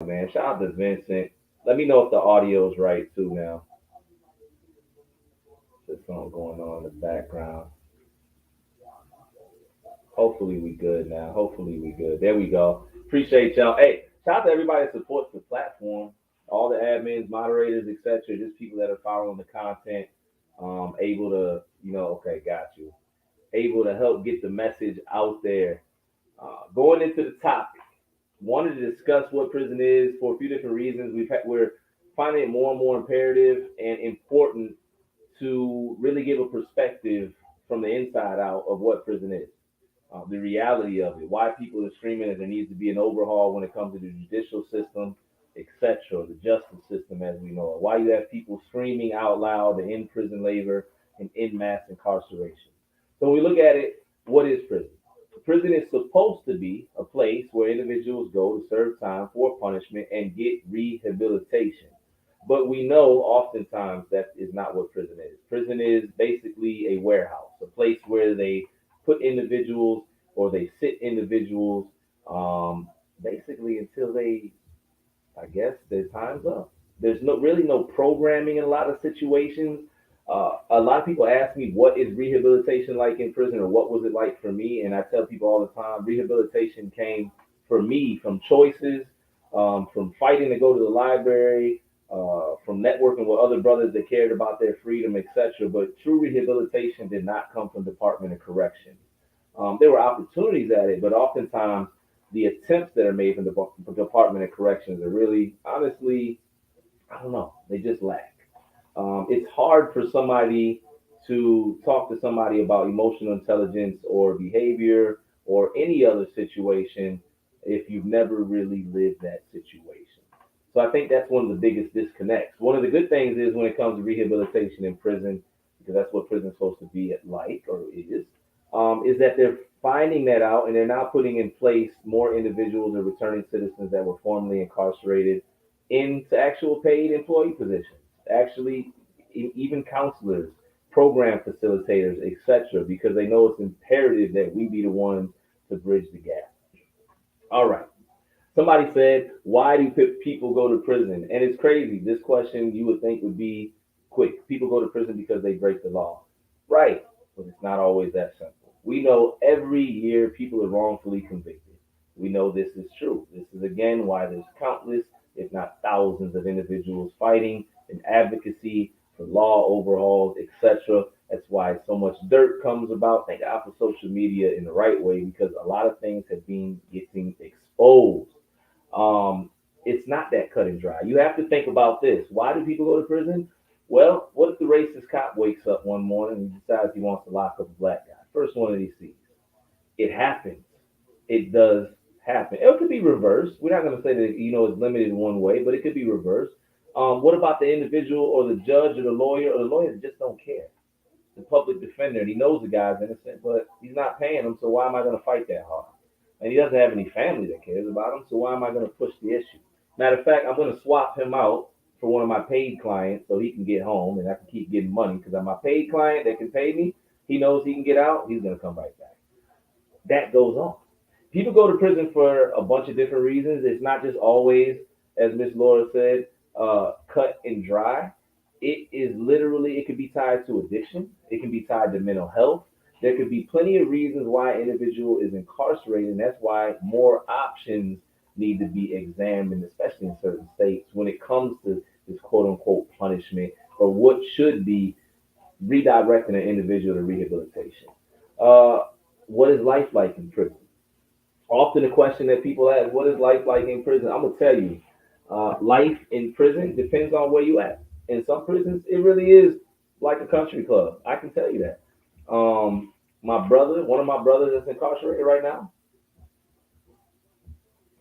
man. Shout out to Vincent. Let me know if the audio's right too now. There's something going on in the background. Hopefully we good now. Hopefully we good. There we go. Appreciate y'all. Hey, shout out to everybody that supports the platform. All the admins, moderators, etc. Just people that are following the content. Able to, okay, got you. Able to help get the message out there. Going into the topic, wanted to discuss what prison is for a few different reasons. We're finding it more and more imperative and important to really give a perspective from the inside out of what prison is, the reality of it, why people are screaming that there needs to be an overhaul when it comes to the judicial system, etc., the justice system as we know it. Why you have people screaming out loud the in prison labor and in mass incarceration. So when we look at it, what is prison? Prison is supposed to be a place where individuals go to serve time for punishment and get rehabilitation. But we know oftentimes that is not what prison is. Prison is basically a warehouse, a place where they put individuals or they sit individuals basically until they, I guess, their time's up. There's no programming in a lot of situations. A lot of people ask me what is rehabilitation like in prison or what was it like for me, and I tell people all the time rehabilitation came for me from choices, from fighting to go to the library, from networking with other brothers that cared about their freedom, etc. But true rehabilitation did not come from Department of Corrections. There were opportunities at it, but oftentimes the attempts that are made from the Department of Corrections are really, honestly, I don't know, they just lack. It's hard for somebody to talk to somebody about emotional intelligence or behavior or any other situation if you've never really lived that situation. So I think that's one of the biggest disconnects. One of the good things is when it comes to rehabilitation in prison, because that's what prison's supposed to be like or is that they're finding that out and they're now putting in place more individuals or returning citizens that were formerly incarcerated into actual paid employee positions, actually even counselors, program facilitators, etc., because they know it's imperative that we be the ones to bridge the gap. All right. Somebody said, why do people go to prison? And it's crazy. This question you would think would be quick. People go to prison because they break the law. Right. But it's not always that simple. We know every year people are wrongfully convicted. We know this is true. This is again why there's countless, if not thousands, of individuals fighting in advocacy for law overhauls, etc. That's why so much dirt comes about. Thank God for social media in the right way because a lot of things have been getting exposed. Um, it's not that cut and dry. You have to think about this. Why do people go to prison? Well, what if the racist cop wakes up one morning and decides he wants to lock up a black guy? First one that he sees. It happens. It does happen. It could be reversed. We're not going to say that it's limited one way, but it could be reversed. What about the individual or the judge or the lawyer that just don't care? The public defender, and he knows the guy's innocent, but he's not paying him. So why am I going to fight that hard? And he doesn't have any family that cares about him. So why am I going to push the issue? Matter of fact, I'm going to swap him out for one of my paid clients so he can get home and I can keep getting money because I'm my paid client that can pay me. He knows he can get out. He's going to come right back. That goes on. People go to prison for a bunch of different reasons. It's not just always, as Miss Laura said, cut and dry. It is literally, it could be tied to addiction. It can be tied to mental health. There could be plenty of reasons why an individual is incarcerated, and that's why more options need to be examined, especially in certain states, when it comes to this quote unquote punishment or what should be redirecting an individual to rehabilitation. Uh, what is life like in prison? Often the question that people ask, what is life like in prison? I'm gonna tell you, life in prison depends on where you at. In some prisons, it really is like a country club. I can tell you that. One of my brothers that's incarcerated right now,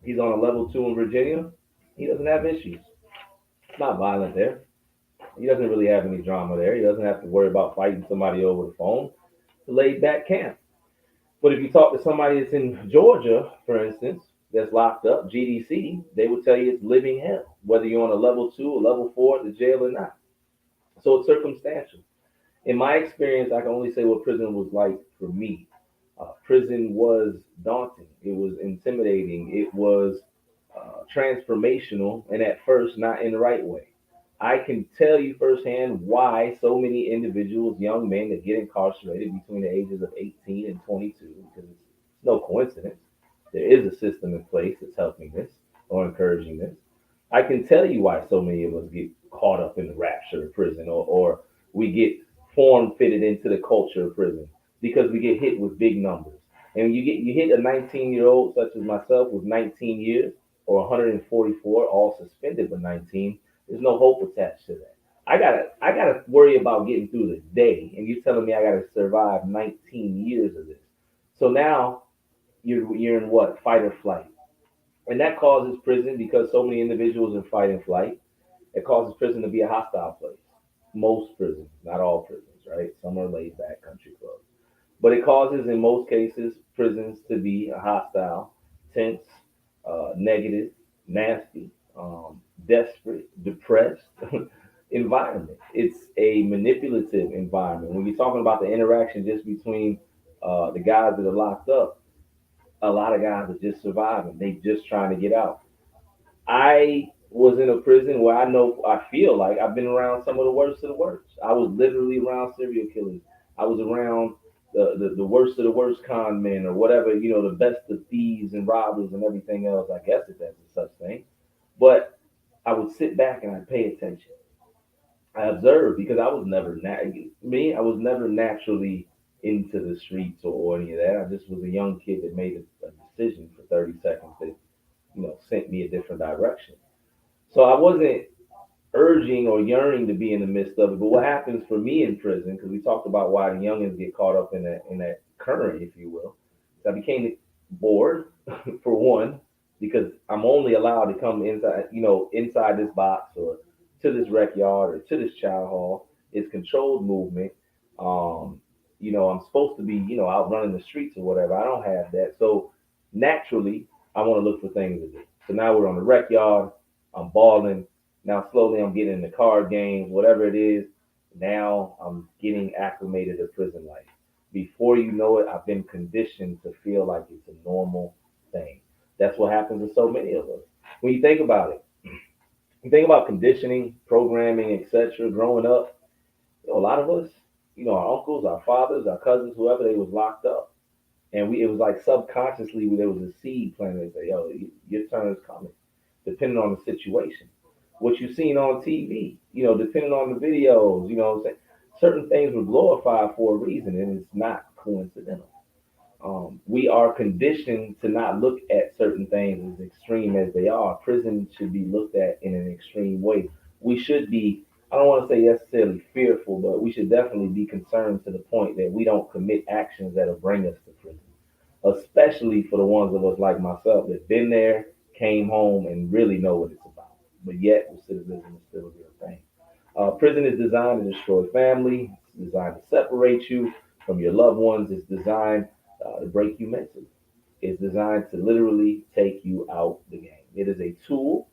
he's on a level 2 in Virginia. He doesn't have issues. It's not violent there. He doesn't really have any drama there. He doesn't have to worry about fighting somebody over the phone. It's a laid back camp. But if you talk to somebody that's in Georgia, for instance, that's locked up, GDC, they will tell you it's living hell, whether you're on a level 2 or level 4 at the jail or not. So it's circumstantial. In my experience, I can only say what prison was like for me. Prison was daunting. It was intimidating. It was transformational, and at first not in the right way. I can tell you firsthand why so many individuals, young men, that get incarcerated between the ages of 18 and 22, because it's no coincidence. There is a system in place that's helping this or encouraging this. I can tell you why so many of us get caught up in the rapture of prison, or we get form fitted into the culture of prison because we get hit with big numbers. And you hit a 19-year-old such as myself with 19 years or 144 all suspended with 19. There's no hope attached to that. I gotta worry about getting through the day, and you're telling me I gotta survive 19 years of this. So now you're in what, fight or flight, and that causes prison, because so many individuals in fight and flight. It causes prison to be a hostile place. Most prisons, not all prisons, right? Some are laid back country clubs, but it causes, in most cases, prisons to be a hostile, tense, negative, nasty, desperate, depressed environment. It's a manipulative environment. When you're talking about the interaction just between the guys that are locked up, a lot of guys are just surviving. They just trying to get out. I was in a prison where I feel like I've been around some of the worst of the worst. I was literally around serial killers. I was around the worst of the worst con men, or whatever, the best of thieves and robbers and everything else. I guess if that's a such thing. But I would sit back and I'd pay attention. I observed, because I was never naturally into the streets, or any of that. I just was a young kid that made a decision for 30 seconds that sent me a different direction. So I wasn't urging or yearning to be in the midst of it. But what happens for me in prison, because we talked about why the youngins get caught up in that current, if you will, is I became bored for one, because I'm only allowed to come inside this box, or to this rec yard, or to this child hall. It's controlled movement. I'm supposed to be, out running the streets or whatever. I don't have that. So naturally, I want to look for things to do. So now we're on the rec yard. I'm balling. Now slowly I'm getting into card games, whatever it is. Now I'm getting acclimated to prison life. Before you know it, I've been conditioned to feel like it's a normal thing. That's what happens to so many of us. When you think about it, you think about conditioning, programming, etc. Growing up, a lot of us, our uncles, our fathers, our cousins, whoever, they was locked up, and it was like subconsciously there was a seed planted that say, yo, your turn is coming, depending on the situation. What you've seen on TV, depending on the videos, what I'm saying, certain things were glorified for a reason, and it's not coincidental. We are conditioned to not look at certain things as extreme as they are. Prison should be looked at in an extreme way. We should be, I don't want to say necessarily fearful, but we should definitely be concerned to the point that we don't commit actions that'll bring us to prison, especially for the ones of us like myself that been there, came home, and really know what it's about. But yet, recidivism is still a real thing. Prison is designed to destroy family. It's designed to separate you from your loved ones. It's designed to break you mentally. It's designed to literally take you out the game. It is a tool.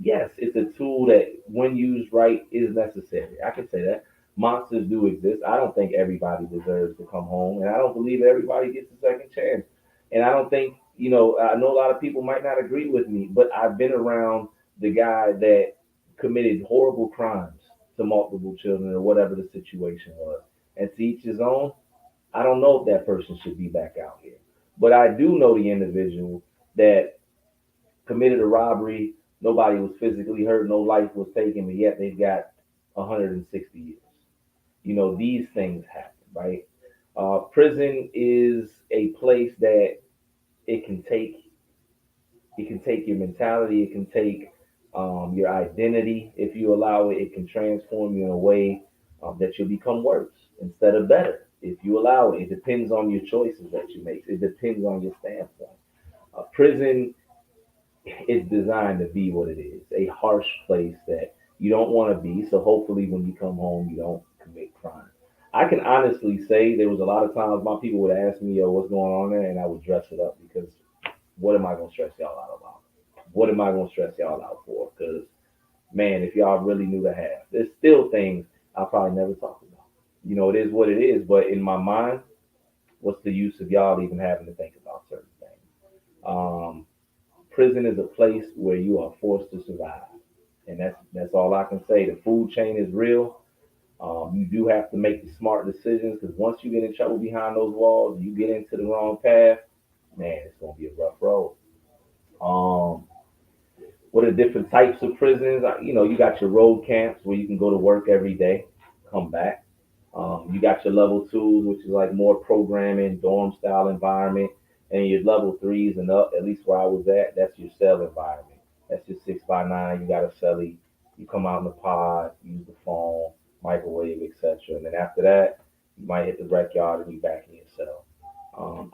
Yes, it's a tool that, when used right, is necessary. I can say that. Monsters do exist. I don't think everybody deserves to come home, and I don't believe everybody gets a second chance. And I don't think, I know a lot of people might not agree with me, but I've been around the guy that committed horrible crimes to multiple children, or whatever the situation was. And to each his own. I don't know if that person should be back out here. But I do know the individual that committed a robbery. Nobody was physically hurt, no life was taken, but yet they've got 160 years. These things happen, right? Prison is a place that it can take it can take your mentality, it can take your identity. If you allow it, it can transform you in a way that you'll become worse instead of better. If you allow it, it depends on your choices that you make. It depends on your standpoint. Prison is designed to be what it is, a harsh place that you don't want to be. So hopefully, when you come home, you don't commit crime. I can honestly say there was a lot of times my people would ask me, "Yo, what's going on there?" and I would dress it up, because what am I gonna stress y'all out about? What am I gonna stress y'all out for? Because, man, if y'all really knew the half, there's still things I probably never talk about. It is what it is. But in my mind, what's the use of y'all even having to think about certain things? Um, Prison is a place where you are forced to survive, and that's all I can say. The food chain is real. You do have to make the smart decisions because once you get in trouble behind those walls, you get into the wrong path, man, it's gonna be a rough road. Um, what are different types of prisons? You got your road camps where you can go to work every day, come back. You got your level twos, which is like more programming, dorm style environment, and your level threes and up. At least where I was at, that's your cell environment. That's your 6x9. You got a celly. You come out in the pod, use the phone, microwave, etc. And then after that, you might hit the rec yard and be back in your cell.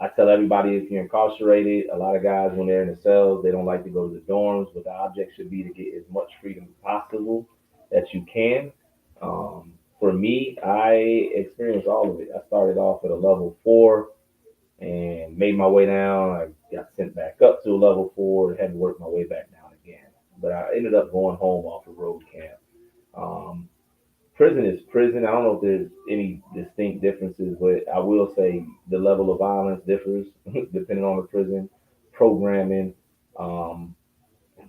I tell everybody if you're incarcerated, a lot of guys when they're in the cells, they don't like to go to the dorms, but the object should be to get as much freedom as possible that you can. For me, I experienced all of it. I started off at a level four and made my way down. I got sent back up to a level four and had to work my way back down again. But I ended up going home off of road camp. Um, Prison is prison. I don't know if there's any distinct differences, but I will say the level of violence differs depending on the prison programming. Um,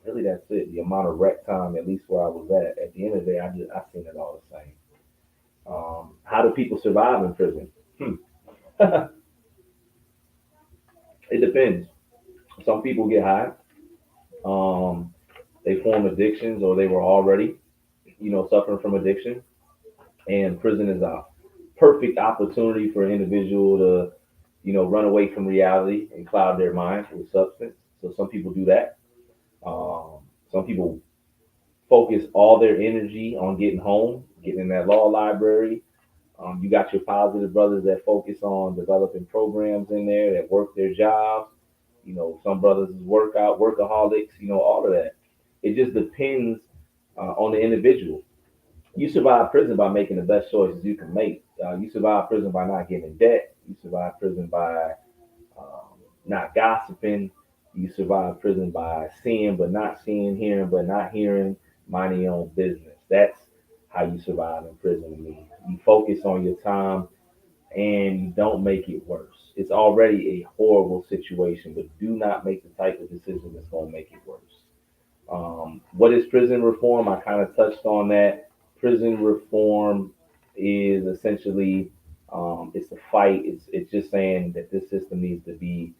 Really, that's it. The amount of rec time, at least where I was at. At the end of the day, I seen it all the same. How do people survive in prison? Hmm. It depends. Some people get high. Um, they form addictions, or they were already, suffering from addiction. And prison is a perfect opportunity for an individual to, run away from reality and cloud their mind with substance. So some people do that. Some people focus all their energy on getting home, getting in that law library. You got your positive brothers that focus on developing programs in there that work their jobs. Some brothers is workaholics, all of that. It just depends on the individual. You survive prison by making the best choices you can make. You survive prison by not getting in debt. You survive prison by not gossiping. You survive prison by seeing but not seeing, hearing but not hearing, minding your own business. That's how you survive in prison to me. You focus on your time and you don't make it worse. It's already a horrible situation, but do not make the type of decision that's going to make it worse. What is prison reform? I kind of touched on that. Prison reform is essentially it's a fight. It's just saying that this system needs to be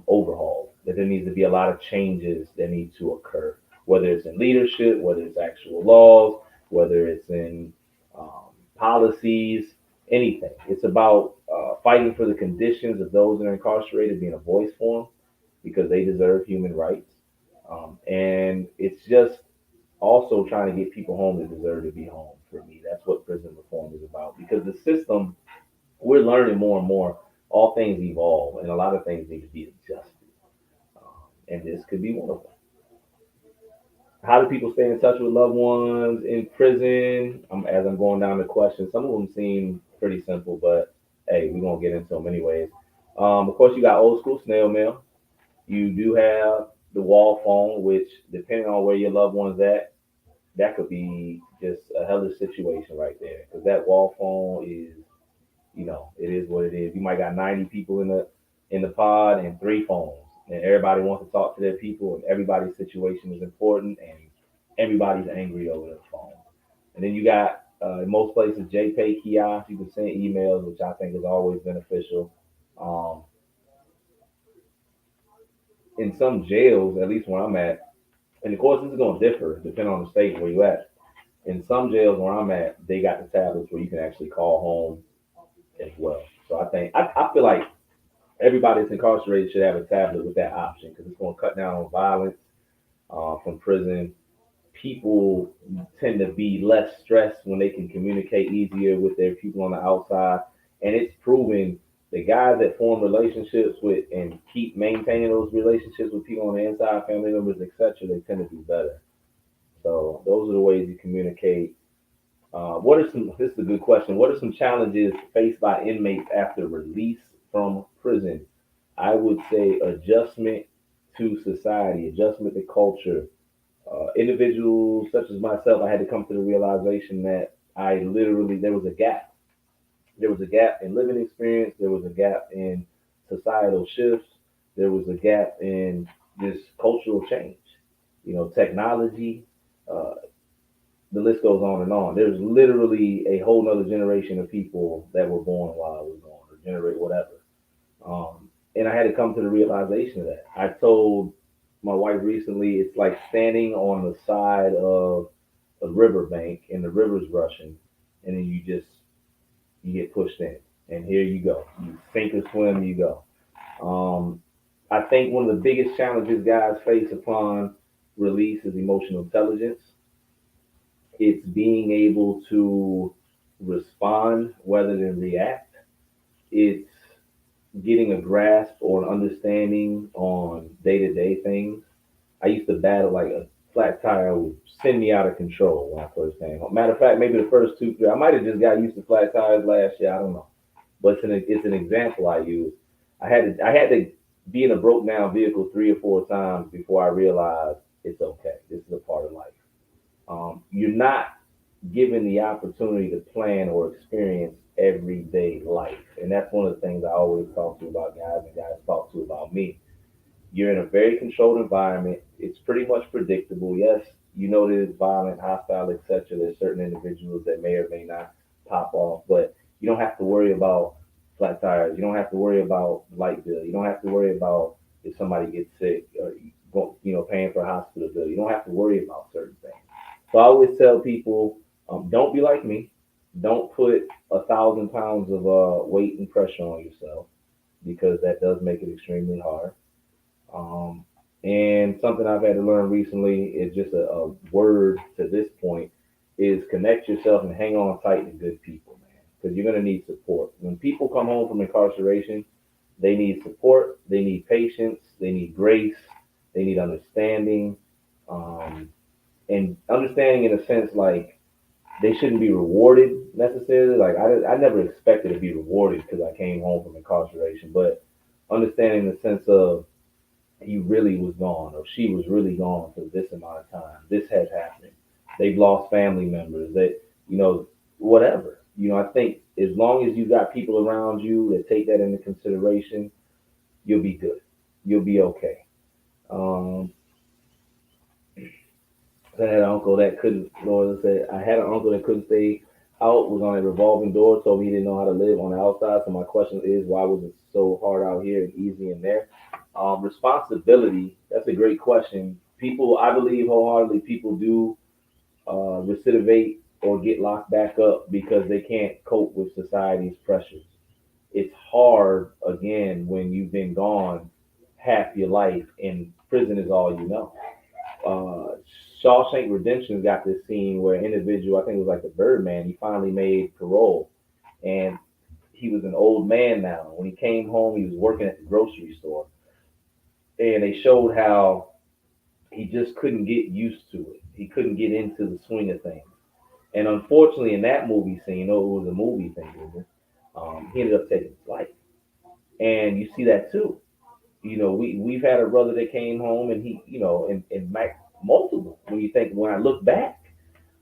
overhauled. That there needs to be a lot of changes that need to occur, whether it's in leadership, whether it's actual laws, whether it's in policies, anything. It's about fighting for the conditions of those that are incarcerated, being a voice for them because they deserve human rights. And it's just also trying to get people home that deserve to be home. For me, that's what prison reform is about. Because the system, we're learning more and more. All things evolve, and a lot of things need to be adjusted. And this could be one of them. How do people stay in touch with loved ones in prison? As I'm going down the questions, some of them seem pretty simple, but hey, we're gonna get into them anyways. Of course, you got old school snail mail. You do have the wall phone, which depending on where your loved one's at, that could be just a hellish situation right there. Because that wall phone is, it is what it is. You might got 90 people in the pod and three phones, and everybody wants to talk to their people, and everybody's situation is important, and everybody's angry over the phone. And then you got in most places JPay kiosks. You can send emails, which I think is always beneficial. Um, in some jails, at least where I'm at, and of course this is going to differ depending on the state where you at. In some jails where I'm at, they got the tablets where you can actually call home as well. So I feel like everybody that's incarcerated should have a tablet with that option because it's going to cut down on violence from prison. People tend to be less stressed when they can communicate easier with their people on the outside, and it's proven the guys that form relationships with and keep maintaining those relationships with people on the inside, family members, etc., they tend to do better. So those are the ways you communicate. What are some? This is a good question. What are some challenges faced by inmates after release from prison? I would say adjustment to society, adjustment to culture. Individuals such as myself, I had to come to the realization that I literally there was a gap. There was a gap in living experience. There was a gap in societal shifts. There was a gap in just cultural change, technology, uh, the list goes on and on. There's literally a whole nother generation of people that were born while I was gone, or generate whatever. And I had to come to the realization of that. I told my wife recently, it's like standing on the side of a riverbank and the river's rushing, and then you get pushed in, and here you go. You sink or swim, you go. Um, I think one of the biggest challenges guys face upon release is emotional intelligence. It's being able to respond rather than react. It's getting a grasp or an understanding on day to day things. I used to battle like a flat tire would send me out of control when I first came home. Matter of fact, maybe the first two, three, I might have just got used to flat tires last year. I don't know, but it's an example I use. I had to be in a broke down vehicle 3 or 4 times before I realized it's okay. This is a part of life. You're not given the opportunity to plan or experience everyday life. And that's one of the things I always talk to about guys and guys talk to about me. You're in a very controlled environment. It's pretty much predictable. Yes, you know that it's violent, hostile, etc. There's certain individuals that may or may not pop off, but you don't have to worry about flat tires. You don't have to worry about light bill. You don't have to worry about if somebody gets sick or paying for a hospital bill. You don't have to worry about certain things. So I always tell people, don't be like me. Don't put 1,000 pounds of weight and pressure on yourself because that does make it extremely hard. Um, and something I've had to learn recently is just a word to this point is connect yourself and hang on tight to good people, man, because you're going to need support. When people come home from incarceration, they need support, they need patience, they need grace, they need understanding, um, and understanding in a sense like they shouldn't be rewarded necessarily. Like I never expected to be rewarded because I came home from incarceration, but understanding the sense of he really was gone or she was really gone for this amount of time. This has happened. They've lost family members. Whatever. I think as long as you got people around you that take that into consideration, you'll be good. You'll be okay. Um, I had an uncle that couldn't. Lord said I had an uncle that couldn't stay out. Was on a revolving door. Told me he didn't know how to live on the outside. So my question is, why was it so hard out here and easy in there? Responsibility. That's a great question. People, I believe wholeheartedly, people do recidivate or get locked back up because they can't cope with society's pressures. It's hard again when you've been gone half your life and prison is all you know. uh, Shawshank Redemption got this scene where an individual, I think it was like the Birdman, he finally made parole, and he was an old man now. When he came home, he was working at the grocery store, and they showed how he just couldn't get used to it. He couldn't get into the swing of things, and unfortunately, in that movie scene, it was a movie thing, he ended up taking his life, and you see that too. We've had a brother that came home and he, and multiple. When I look back,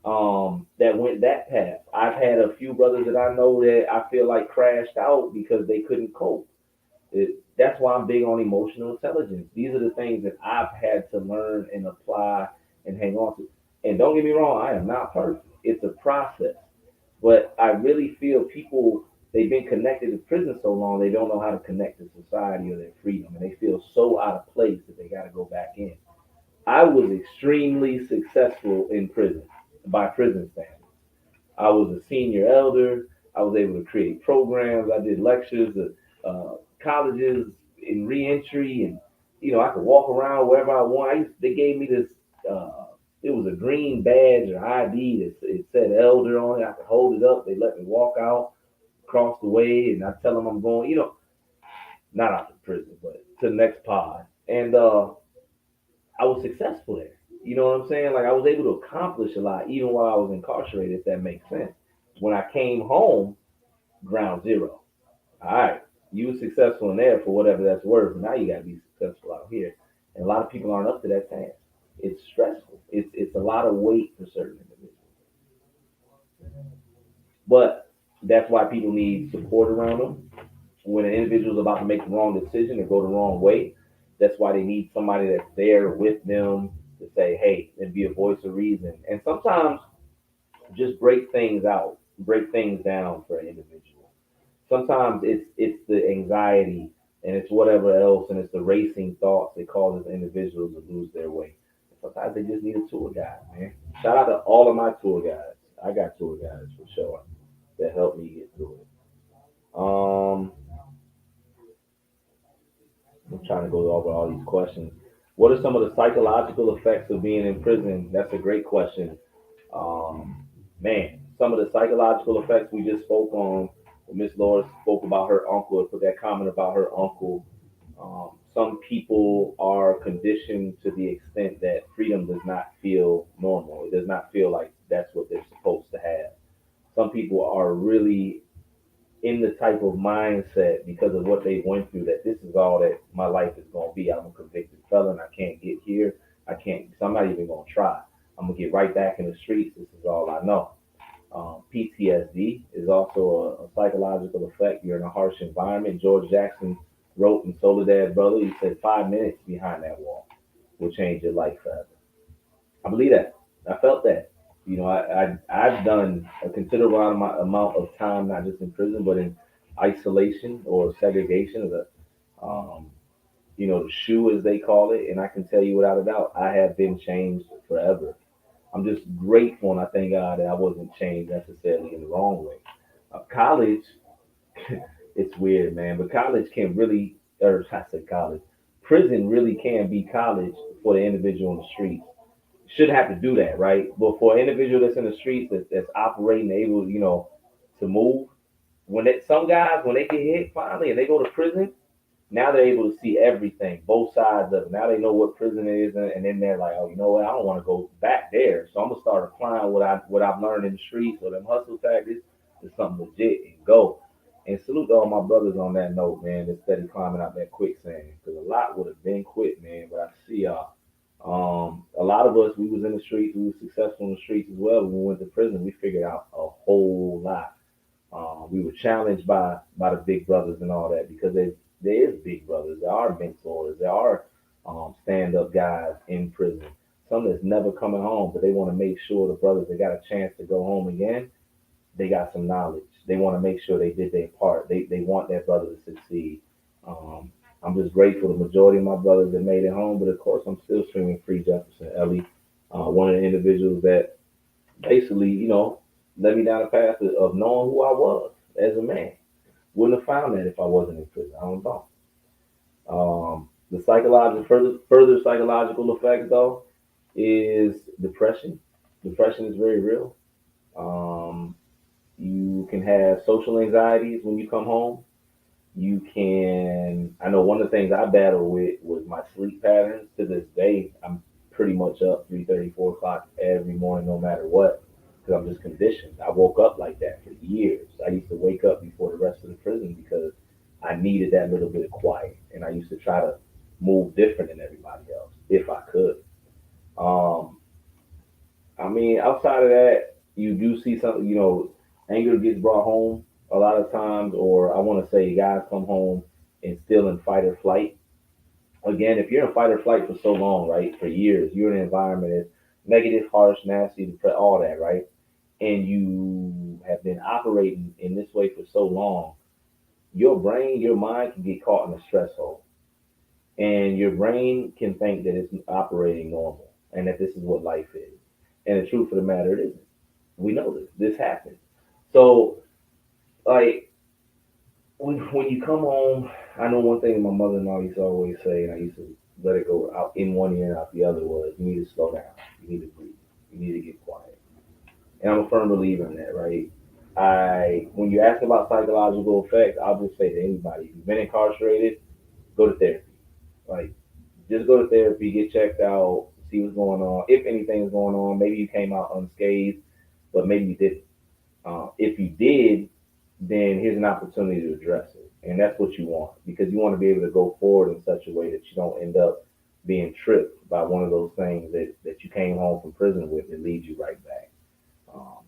that went that path. I've had a few brothers that I know that I feel like crashed out because they couldn't cope. That's why I'm big on emotional intelligence. These are the things that I've had to learn and apply and hang on to. And don't get me wrong, I am not perfect. It's a process. But I really feel people, they've been connected to prison so long they don't know how to connect to society or their freedom, and they feel so out of place that they got to go back in. I was extremely successful in prison by prison standards. I was a senior elder. I was able to create programs. I did lectures at colleges in reentry, and I could walk around wherever I want. They gave me this. It was a green badge or ID that it said elder on it. I could hold it up. They let me walk out, across the way, and I tell them I'm going. Not out of prison, but to the next pod. And I was successful there. You know what I'm saying? Like I was able to accomplish a lot even while I was incarcerated, if that makes sense. When I came home, ground zero. All right, you were successful in there for whatever that's worth. Now you got to be successful out here, and a lot of people aren't up to that task. It's stressful. It's a lot of weight for certain individuals, but that's why people need support around them. When an individual is about to make the wrong decision or go the wrong way, That's why they need somebody that's there with them to say, hey, and be a voice of reason. And sometimes just break things out, break things down for an individual. Sometimes it's the anxiety and it's whatever else and it's the racing thoughts that causes individuals to lose their way. Sometimes they just need a tour guide, man. Shout out to all of my tour guides. I got tour guides for sure that help me get through it. I'm trying to go over all these questions. What are some of the psychological effects of being in prison? That's a great question. Man, some of the psychological effects we just spoke on. Miss Laura spoke about her uncle, put that comment about her uncle. Some people are conditioned to the extent that freedom does not feel normal. It does not feel like that's what they're supposed to have. Some people are really in the type of mindset because of what they went through that this is all that my life is going to be. I'm a convicted felon. I can't get here. I can't. So I'm not even going to try. I'm gonna get right back in the streets. This is all I know. PTSD is also a psychological effect. You're in a harsh environment. George Jackson wrote in Soledad Brother, he said 5 minutes behind that wall will change your life forever. I believe that. I felt that. I've done a considerable amount of time, not just in prison, but in isolation or segregation, um, the shoe as they call it. And I can tell you without a doubt, I have been changed forever. I'm just grateful and I thank God that I wasn't changed necessarily in the wrong way. College, it's weird, man, but college can really, or I say college, prison really can be college for the individual in the streets. Shouldn't have to do that, right? But for an individual that's in the streets that's operating, able, to move, some guys, when they get hit finally and they go to prison, now they're able to see everything, both sides of it. Now they know what prison is, and then they're like, oh, you know what? I don't want to go back there, so I'm gonna start applying what I've learned in the streets or them hustle tactics to something legit and go. And salute to all my brothers on that note, man. That's steady climbing out that quicksand because a lot would have been quit, man. But I see y'all. A lot of us, we was in the streets, we were successful in the streets as well. When we went to prison, we figured out a whole lot. We were challenged by the big brothers and all that because there is big brothers, there are mentors, there are stand up guys in prison. Some that's never coming home, but they want to make sure the brothers that got a chance to go home again, they got some knowledge. They want to make sure they did their part. They want their brother to succeed. Um, I'm just grateful the majority of my brothers that made it home, but of course I'm still streaming Free Jefferson Ellie, one of the individuals that basically, led me down the path of knowing who I was as a man. Wouldn't have found that if I wasn't in prison. I don't know. The psychological further psychological effects though is depression. Depression is very real. Um, you can have social anxieties when you come home. You can. I know one of the things I battle with was my sleep patterns. To this day, I'm pretty much up 3:30, 4 o'clock every morning, no matter what, because I'm just conditioned. I woke up like that for years. I used to wake up before the rest of the prison because I needed that little bit of quiet, and I used to try to move different than everybody else if I could. Um, I mean, outside of that, you do see something. Anger gets brought home a lot of times, or I want to say guys come home and still in fight or flight. Again, if you're in fight or flight for so long, right, for years, you're in an environment that's negative, harsh, nasty, all that, right, and you have been operating in this way for so long, your brain, your mind can get caught in a stress hole, and your brain can think that it's operating normal and that this is what life is. And the truth of the matter, it isn't. We know this. This happens. So, like, when you come home, I know one thing my mother-in-law used to always say, and I used to let it go out in one ear and out the other was, you need to slow down. You need to breathe. You need to get quiet. And I'm a firm believer in that, right? When you ask about psychological effects, I'll just say to anybody, if you've been incarcerated, go to therapy. Like, just go to therapy, get checked out, see what's going on. If anything's going on, maybe you came out unscathed, but maybe you didn't. If you did, then here's an opportunity to address it. And that's what you want because you want to be able to go forward in such a way that you don't end up being tripped by one of those things that you came home from prison with that leads you right back. Um,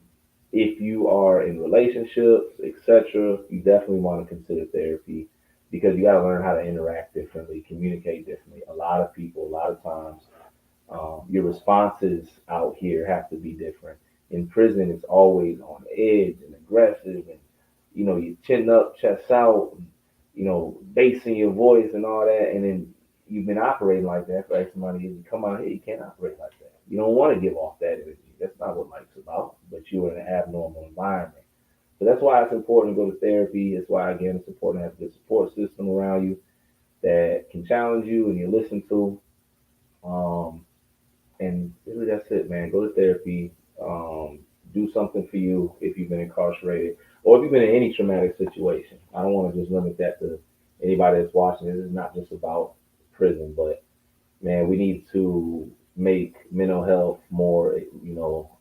if you are in relationships, etc., you definitely want to consider therapy. because you got to learn how to interact differently, communicate differently. A lot of people, a lot of times, your responses out here have to be different. In prison, it's always on edge and aggressive, and you chin up, chest out, and, bass in your voice and all that. And then you've been operating like that for X amount of years. You come out here, you can't operate like that. You don't want to give off that energy. That's not what life's about. But you're in an abnormal environment. So that's why it's important to go to therapy. That's why, again, it's important to have a good support system around you that can challenge you and you listen to. Um, and really, that's it, man. Go to therapy. Do something for you if you've been incarcerated or if you've been in any traumatic situation. I don't want to just limit that to anybody that's watching. This is not just about prison, but man, we need to make mental health more,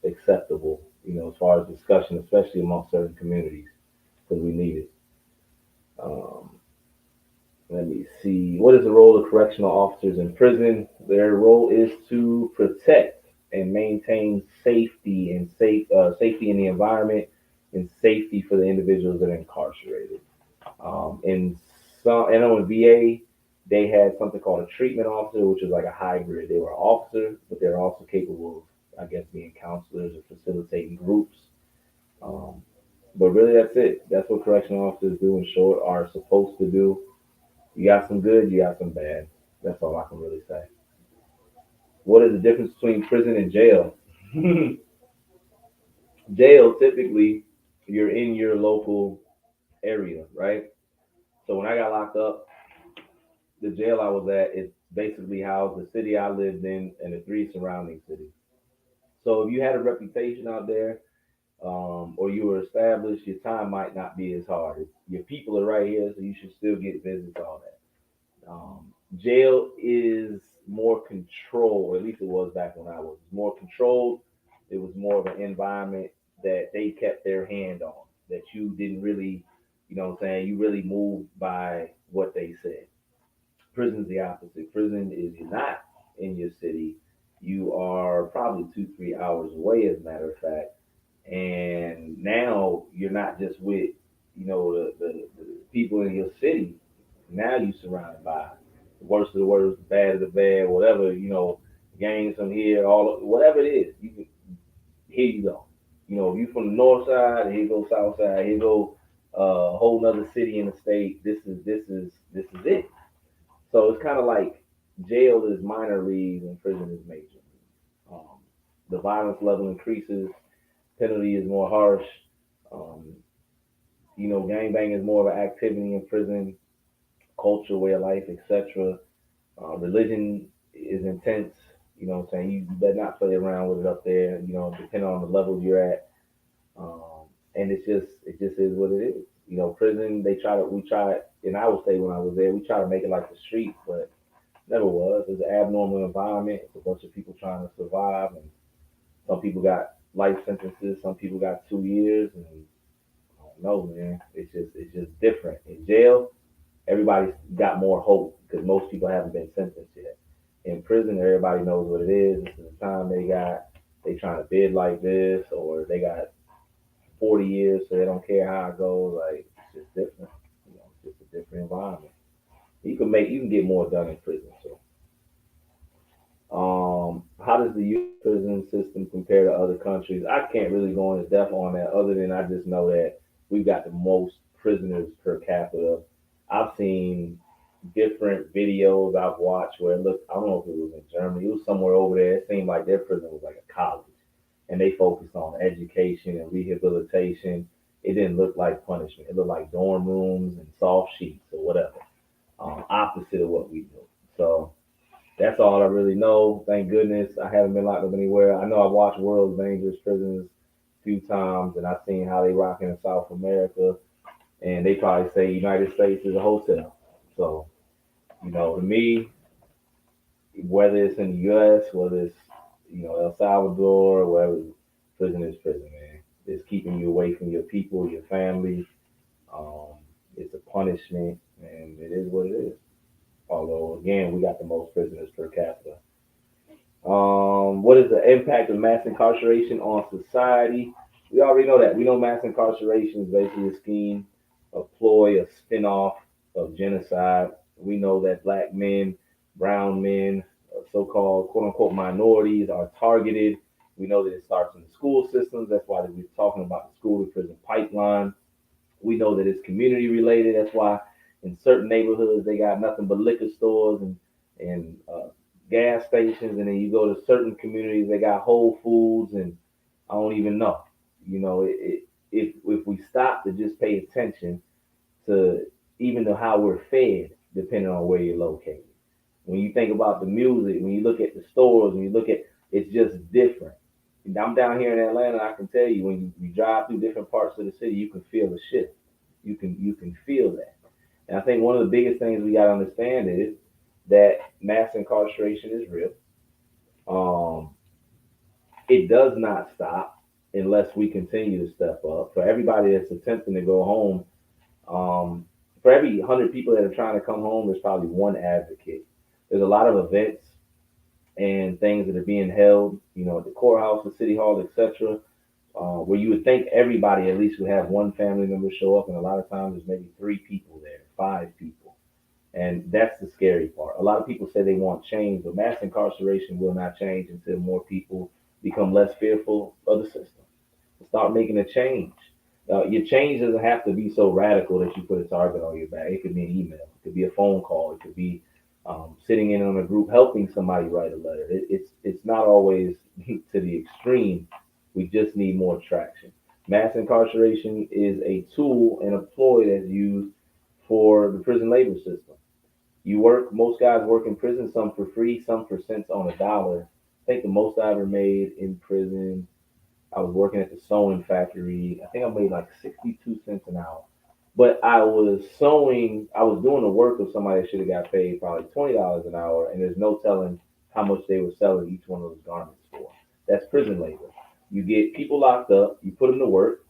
acceptable, as far as discussion, especially among certain communities, because we need it. Um, Let me see. What is the role of correctional officers in prison? Their role is to protect and maintain safety in the environment and safety for the individuals that are incarcerated. In some, I know in VA, they had something called a treatment officer, which is like a hybrid. They were officers, but they're also capable of, I guess, being counselors or facilitating groups. Um, but really, that's it. That's what correctional officers do in short are supposed to do. You got some good, you got some bad. That's all I can really say. What is the difference between prison and jail? Jail, typically, you're in your local area, right? So when I got locked up, the jail I was at is basically housed the city I lived in and the three surrounding cities. So if you had a reputation out there, or you were established, your time might not be as hard. Your people are right here, so you should still get visits, all that. Jail is more controlled, or at least it was back when I was more controlled. It was more of an environment that they kept their hand on, that you didn't really, what I'm saying, you really moved by what they said. Prison's the opposite. Prison is you're not in your city. You are probably 2, 3 hours away, as a matter of fact. And now you're not just with, the people in your city. Now you're surrounded by the worst of the worst, the bad of the bad, whatever, gangs from here, whatever it is. Here you go. If you from the north side, here you go south side, here you go a whole nother city in the state. This is it. So it's kind of like jail is minor league and prison is major. Um, the violence level increases, penalty is more harsh. Um, gangbang is more of an activity in prison, culture, way of life, etc. Religion is intense. What I'm saying? You better not play around with it up there, depending on the level you're at. And it just is what it is. Prison, we try, and I would say when I was there, we try to make it like the streets, but never was. It's an abnormal environment. It's a bunch of people trying to survive, and some people got life sentences, some people got 2 years, and I don't know, man. It's just different. In jail, everybody's got more hope because most people haven't been sentenced yet. In prison, everybody knows what it is. This is the time they got. They trying to bid like this, or they got 40 years, so they don't care how it goes. Like it's just different. It's just a different environment. You can get more done in prison. So, how does the U.S. prison system compare to other countries? I can't really go into depth on that, other than I just know that we've got the most prisoners per capita. I've seen different videos I've watched where it looked, I don't know if it was in Germany, it was somewhere over there. It seemed like their prison was like a college and they focused on education and rehabilitation. It didn't look like punishment. It looked like dorm rooms and soft sheets or whatever. Opposite of what we do. So that's all I really know. Thank goodness I haven't been locked up anywhere. I know I've watched World's Dangerous Prisons a few times and I've seen how they rock in South America and they probably say United States is a hotel. So, to me, whether it's in the U.S., whether it's El Salvador, wherever, prison is prison, man. It's keeping you away from your people, your family. Um, it's a punishment, and it is what it is. Although again, we got the most prisoners per capita. What is the impact of mass incarceration on society? We already know that. We know mass incarceration is basically a scheme, a ploy, a spin-off of genocide. We know that black men, brown men, so-called quote unquote minorities are targeted. We know that it starts in the school systems. That's why we're talking about the school to prison pipeline. We know that it's community related. That's why in certain neighborhoods they got nothing but liquor stores and gas stations, and then you go to certain communities they got Whole Foods, and I don't even know. If we stop to just pay attention to even to how we're fed, depending on where you're located. When you think about the music, when you look at the stores, when you look at it's just different. And I'm down here in Atlanta. I can tell you when you drive through different parts of the city, you can feel the shift. You can feel that. And I think one of the biggest things we got to understand is that mass incarceration is real. Um, it does not stop unless we continue to step up. For everybody that's attempting to go home, for every 100 people that are trying to come home, there's probably one advocate. There's a lot of events and things that are being held, at the courthouse, the city hall, etc., where you would think everybody at least would have one family member show up, and a lot of times there's maybe three people there, five people. And that's the scary part. A lot of people say they want change, but mass incarceration will not change until more people become less fearful of the system. Start making a change. Your change doesn't have to be so radical that you put a target on your back. It could be an email, it could be a phone call, it could be sitting in on a group helping somebody write a letter. It's not always to the extreme. We just need more traction. Mass incarceration is a tool and a ploy that's used for the prison labor system. Most guys work in prison, some for free, some for cents on a dollar. I think the most I ever made in prison, I was working at the sewing factory. I think I made like 62 cents an hour. But I was doing the work of somebody that should have got paid probably $20 an hour, and there's no telling how much they were selling each one of those garments for. That's prison labor. You get people locked up, you put them to work.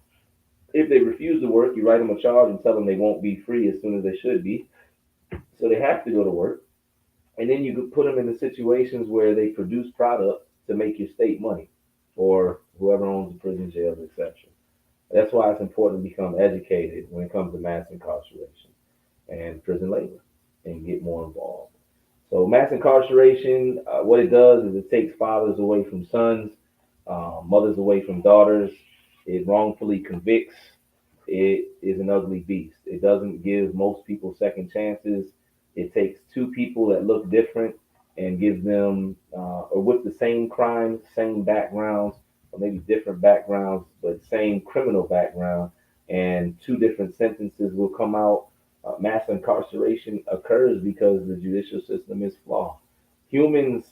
If they refuse to work, you write them a charge and tell them they won't be free as soon as they should be. So they have to go to work. And then you could put them in the situations where they produce product to make your state money or whoever owns the prison jails, etc. That's why it's important to become educated when it comes to mass incarceration and prison labor and get more involved. So mass incarceration, what it does is it takes fathers away from sons, mothers away from daughters. It wrongfully convicts. It is an ugly beast. It doesn't give most people second chances. It takes two people that look different and gives them, or with the same crimes, same backgrounds, or maybe different backgrounds, but same criminal background, and two different sentences will come out. Mass incarceration occurs because the judicial system is flawed. Humans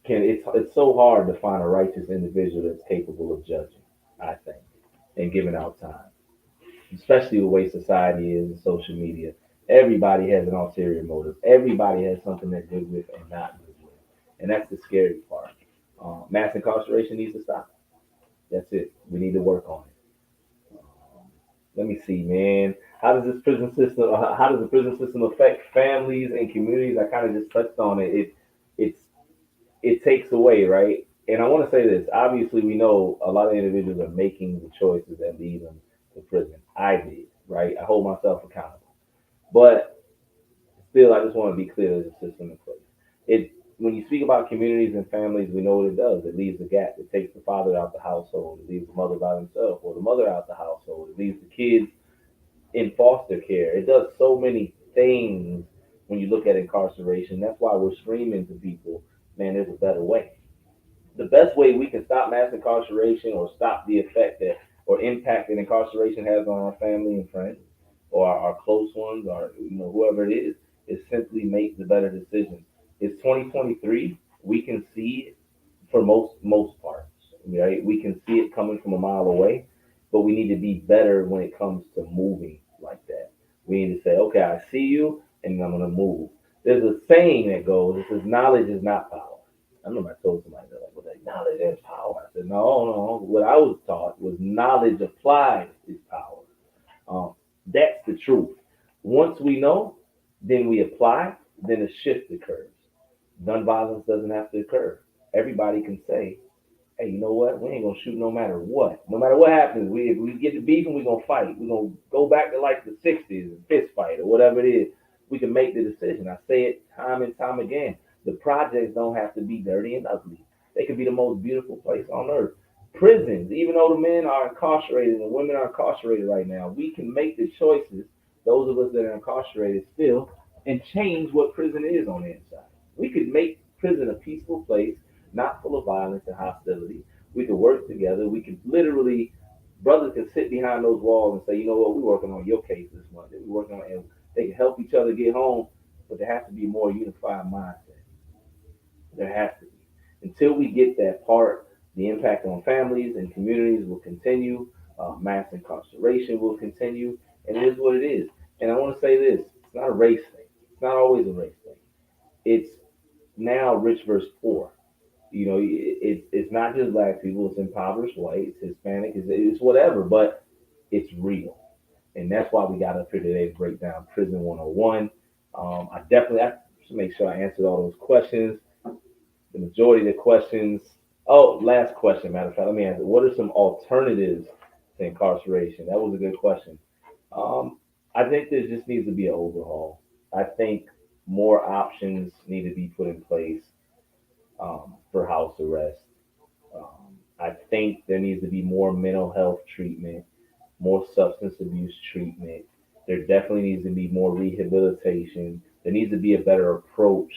it's so hard to find a righteous individual that's capable of judging, I think, and giving out time, especially the way society is and social media. Everybody has an ulterior motive. Everybody has something they're good with and not good with. And that's the scary part. Mass incarceration needs to stop. That's it. We need to work on it. Let me see, man. How does the prison system affect families and communities? I kind of just touched on it. It's it takes away, right? And I want to say this. Obviously, we know a lot of individuals are making the choices that lead them to prison. I did, right? I hold myself accountable. But still, I just want to be clear there's a system in place. It When you speak about communities and families, we know what it does. It leaves a gap. It takes the father out the household. It leaves the mother by themselves, or the mother out the household. It leaves the kids in foster care. It does so many things when you look at incarceration. That's why we're screaming to people, man, there's a better way. The best way we can stop mass incarceration or stop the effect that or impact that incarceration has on our family and friends or our close ones or whoever it is simply make the better decision. It's 2023. We can see it for most parts, right? We can see it coming from a mile away, but we need to be better when it comes to moving like that. We need to say, okay, I see you, and I'm gonna move. There's a saying that goes, it says, knowledge is not power. I remember I told somebody that, like, well, that knowledge is power. I said, no, no. What I was taught was knowledge applied is power. That's the truth. Once we know, then we apply, then a shift occurs. Gun violence doesn't have to occur. Everybody can say, hey, you know what? We ain't gonna shoot no matter what. No matter what happens, if we get to beefing, we're gonna fight. We're gonna go back to like the '60s and fist fight or whatever it is. we can make the decision. I say it time and time again. The projects don't have to be dirty and ugly. They could be the most beautiful place on earth. Prisons, even though the men are incarcerated and women are incarcerated right now, we can make the choices, those of us that are incarcerated still, and change what prison is on the inside. We could make prison a peaceful place, not full of violence and hostility. We could work together. We could literally, brothers could sit behind those walls and say, you know what, we're working on your case this month. We're working on, and they can help each other get home, but there has to be a more unified mindset. There has to be. Until we get that part, the impact on families and communities will continue. Mass incarceration will continue, and it is what it is. And I want to say this: it's not a race thing. It's not always a race thing. It's now rich versus poor. You know, it's not just black people. It's impoverished white. It's Hispanic. It's whatever. But it's real, and that's why we got up here today to break down Prison 101. I should make sure I answered all those questions. The majority of the questions. Oh, last question. Matter of fact, let me answer. What are some alternatives to incarceration? That was a good question. Um, I think there just needs to be an overhaul. I think more options need to be put in place for house arrest. I think there needs to be more mental health treatment, more substance abuse treatment. There definitely needs to be more rehabilitation. There needs to be a better approach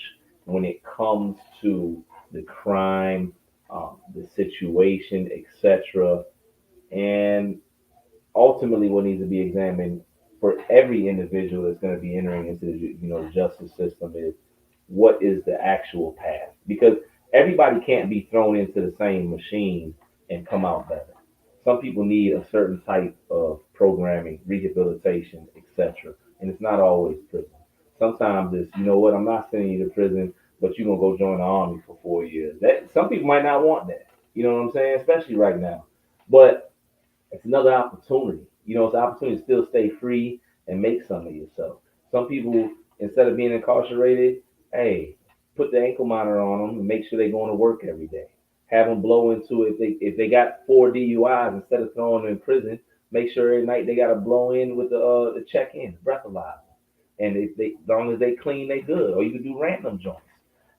when it comes to the crime, the situation, etc. And ultimately, what needs to be examined for every individual that's going to be entering into the justice system is what is the actual path, because everybody can't be thrown into the same machine and come out better. Some people need a certain type of programming, rehabilitation, etc. And it's not always prison. Sometimes it's, you know what, I'm not sending you to prison, but you're gonna go join the army for 4 years. That some people might not want that. You know what I'm saying? Especially right now. But it's another opportunity. It's an opportunity to still stay free and make something of yourself. Some people, instead of being incarcerated, hey, put the ankle monitor on them and make sure they're going to work every day. Have them blow into it. If they got 4 DUIs, instead of throwing them in prison, make sure every night they got to blow in with the check in breathalyzer. And if they, as long as they clean, they good. Or you can do random joints.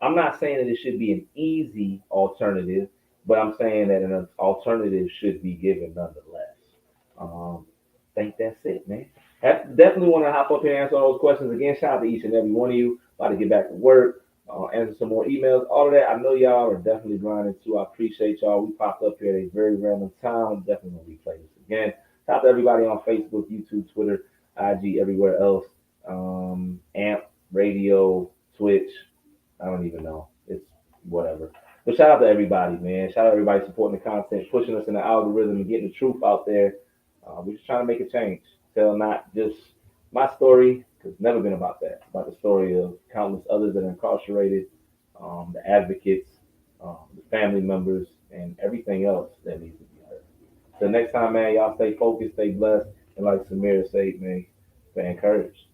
I'm not saying that it should be an easy alternative, but I'm saying that an alternative should be given nonetheless. Um, think that's it, man. Definitely want to hop up here and answer all those questions again. Shout out to each and every one of you. About to get back to work, answer some more emails, all of that. I know y'all are definitely grinding too. I appreciate y'all. We popped up here at a very random time. Definitely gonna replay this again. Shout out to everybody on Facebook, YouTube, Twitter, IG, everywhere else. Amp, radio, Twitch. I don't even know. It's whatever. But shout out to everybody, man. Shout out to everybody supporting the content, pushing us in the algorithm, and getting the truth out there. We're just trying to make a change. Tell not just my story, because it's never been about that. It's about the story of countless others that are incarcerated, the advocates, the family members, and everything else that needs to be heard. Till next time, man, y'all stay focused, stay blessed, and like Samir said, man, stay encouraged.